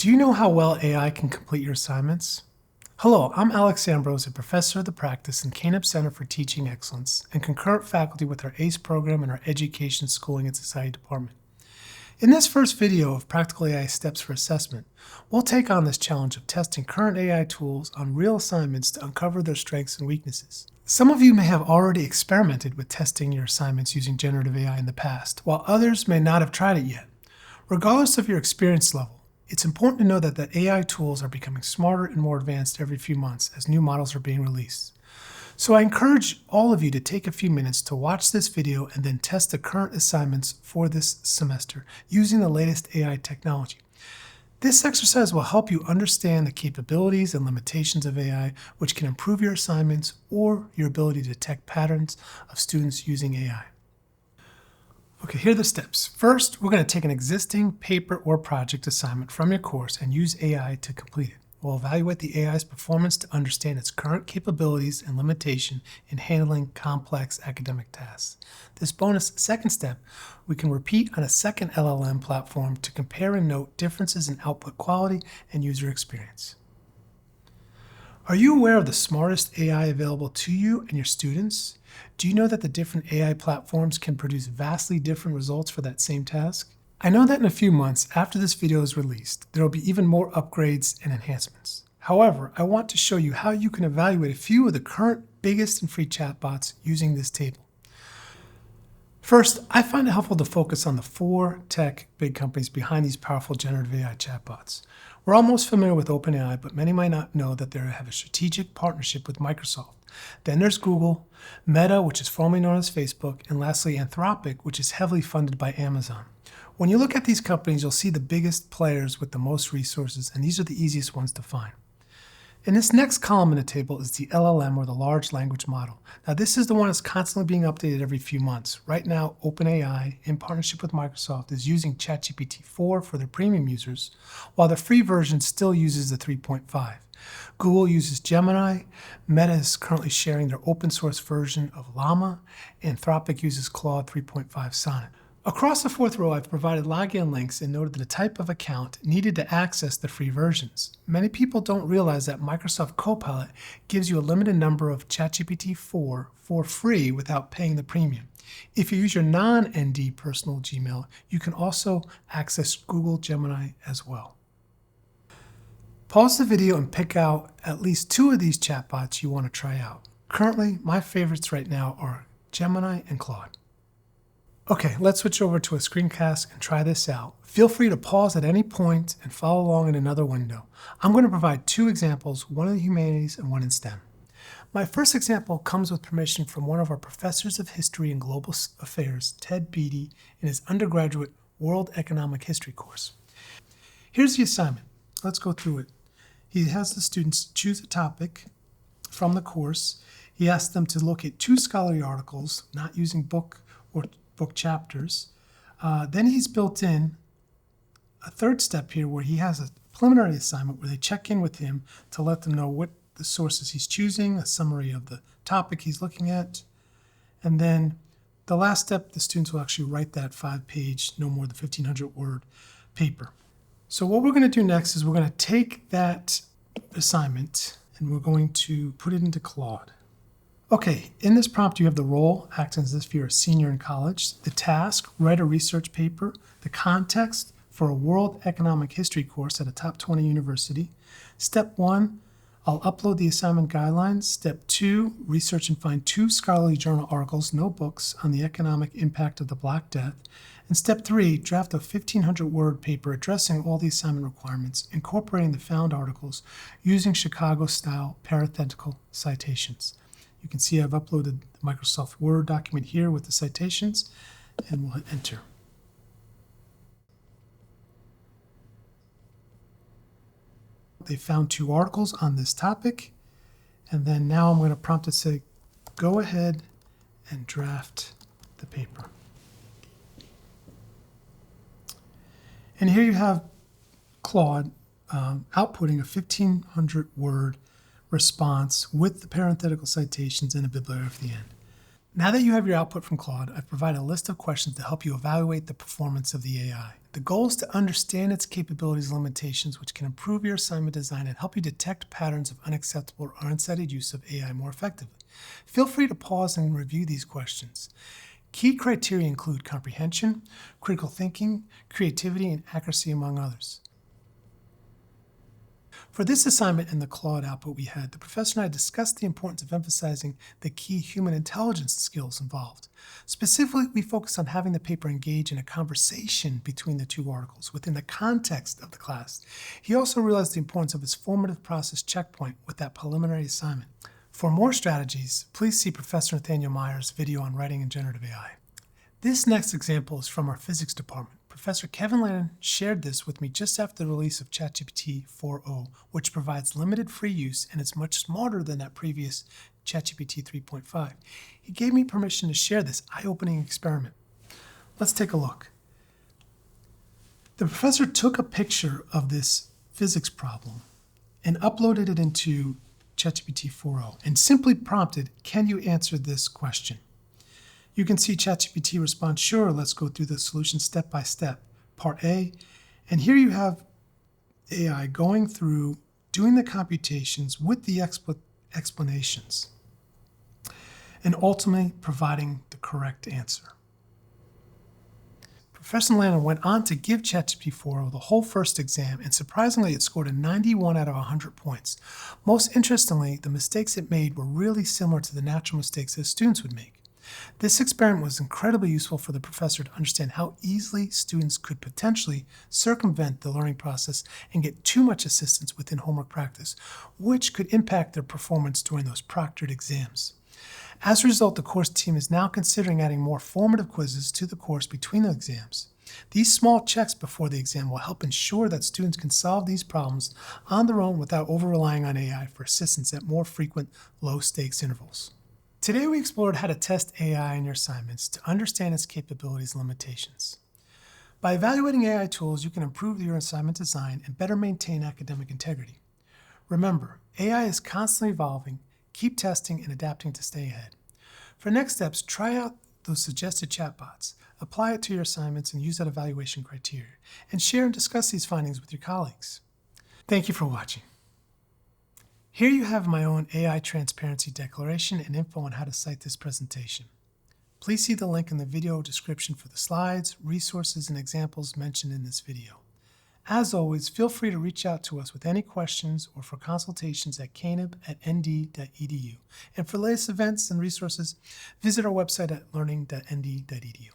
Do you know how well AI can complete your assignments? Hello, I'm Ambrose, a professor of the practice in Kaneb Center for Teaching Excellence and concurrent faculty with our ACE program in our Education, Schooling, and Society department. In this first video of Practical AI Steps for Assessment, we'll take on this challenge of testing current AI tools on real assignments to uncover their strengths and weaknesses. Some of you may have already experimented with testing your assignments using generative AI in the past, while others may not have tried it yet. Regardless of your experience level, it's important to know that the AI tools are becoming smarter and more advanced every few months as new models are being released. So I encourage all of you to take a few minutes to watch this video and then test the current assignments for this semester using the latest AI technology. This exercise will help you understand the capabilities and limitations of AI, which can improve your assignments or your ability to detect patterns of students using AI. Okay, here are the steps. First, we're going to take an existing paper or project assignment from your course and use AI to complete it. We'll evaluate the AI's performance to understand its current capabilities and limitation in handling complex academic tasks. This bonus second step, we can repeat on a second LLM platform to compare and note differences in output quality and user experience. Are you aware of the smartest AI available to you and your students? Do you know that the different AI platforms can produce vastly different results for that same task? I know that in a few months after this video is released, there will be even more upgrades and enhancements. However, I want to show you how you can evaluate a few of the current biggest and free chatbots using this table. First, I find it helpful to focus on the 4 tech big companies behind these powerful generative AI chatbots. We're almost familiar with OpenAI, but many might not know that they have a strategic partnership with Microsoft. Then there's Google, Meta, which is formerly known as Facebook, and lastly Anthropic, which is heavily funded by Amazon. When you look at these companies, you'll see the biggest players with the most resources, and these are the easiest ones to find. In this next column in the table is the LLM, or the large language model. Now this is the one that's constantly being updated every few months. Right now, OpenAI, in partnership with Microsoft, is using ChatGPT-4 for their premium users, while the free version still uses the 3.5. Google uses Gemini, Meta is currently sharing their open source version of Llama, Anthropic uses Claude 3.5 Sonnet. Across the 4th row, I've provided login links and noted the type of account needed to access the free versions. Many people don't realize that Microsoft Copilot gives you a limited number of ChatGPT-4 for free without paying the premium. If you use your non-ND personal Gmail, you can also access Google Gemini as well. Pause the video and pick out at least 2 of these chatbots you want to try out. Currently, my favorites right now are Gemini and Claude. Okay, let's switch over to a screencast and try this out. Feel free to pause at any point and follow along in another window. I'm going to provide 2 examples, one in the humanities and one in STEM. My first example comes with permission from one of our professors of history and global affairs, Ted Beatty, in his undergraduate World Economic History course. Here's the assignment. Let's go through it. He has the students choose a topic from the course. He asks them to look at 2 scholarly articles, not using book chapters. Then he's built in a 3rd step here where he has a preliminary assignment where they check in with him to let them know what the sources he's choosing, a summary of the topic he's looking at, and then the last step, the students will actually write that 5-page, no more than 1,500-word paper. So what we're going to do next is we're going to take that assignment and we're going to put it into Claude. Okay, in this prompt you have the role, acting as if you're a senior in college, the task, write a research paper, the context for a World Economic History course at a top 20 university. Step 1, I'll upload the assignment guidelines. Step 2, research and find 2 scholarly journal articles, no books, on the economic impact of the Black Death. And step 3, draft a 1,500-word paper addressing all the assignment requirements, incorporating the found articles using Chicago-style parenthetical citations. You can see I've uploaded the Microsoft Word document here with the citations, and we'll hit enter. They found 2 articles on this topic, and then now I'm going to prompt it to say, go ahead and draft the paper. And here you have Claude outputting a 1,500-word response with the parenthetical citations and a bibliography at the end. Now that you have your output from Claude, I've provided a list of questions to help you evaluate the performance of the AI. The goal is to understand its capabilities and limitations, which can improve your assignment design and help you detect patterns of unacceptable or unsighted use of AI more effectively. Feel free to pause and review these questions. Key criteria include comprehension, critical thinking, creativity, and accuracy, among others. For this assignment and the Claude output we had, the professor and I discussed the importance of emphasizing the key human intelligence skills involved. Specifically, we focused on having the paper engage in a conversation between the two articles within the context of the class. He also realized the importance of his formative process checkpoint with that preliminary assignment. For more strategies, please see Professor Nathaniel Meyer's video on writing in generative AI. This next example is from our physics department. Professor Kevin Lannon shared this with me just after the release of ChatGPT 4.0, which provides limited free use and is much smarter than that previous ChatGPT 3.5. He gave me permission to share this eye-opening experiment. Let's take a look. The professor took a picture of this physics problem and uploaded it into ChatGPT 4.0 and simply prompted, "Can you answer this question?" You can see ChatGPT respond, "Sure, let's go through the solution step by step." Part A, and here you have AI going through, doing the computations with the explanations, and ultimately providing the correct answer. Professor Lannon went on to give ChatGPT 4.0 the whole first exam, and surprisingly, it scored a 91 out of 100 points. Most interestingly, the mistakes it made were really similar to the natural mistakes that students would make. This experiment was incredibly useful for the professor to understand how easily students could potentially circumvent the learning process and get too much assistance within homework practice, which could impact their performance during those proctored exams. As a result, the course team is now considering adding more formative quizzes to the course between the exams. These small checks before the exam will help ensure that students can solve these problems on their own without over-relying on AI for assistance at more frequent, low-stakes intervals. Today we explored how to test AI in your assignments to understand its capabilities and limitations. By evaluating AI tools, you can improve your assignment design and better maintain academic integrity. Remember, AI is constantly evolving. Keep testing and adapting to stay ahead. For next steps, try out those suggested chatbots, apply it to your assignments and use that evaluation criteria, and share and discuss these findings with your colleagues. Thank you for watching. Here you have my own AI transparency declaration and info on how to cite this presentation. Please see the link in the video description for the slides, resources, and examples mentioned in this video. As always, feel free to reach out to us with any questions or for consultations at kaneb@nd.edu. And for latest events and resources, visit our website at learning.nd.edu.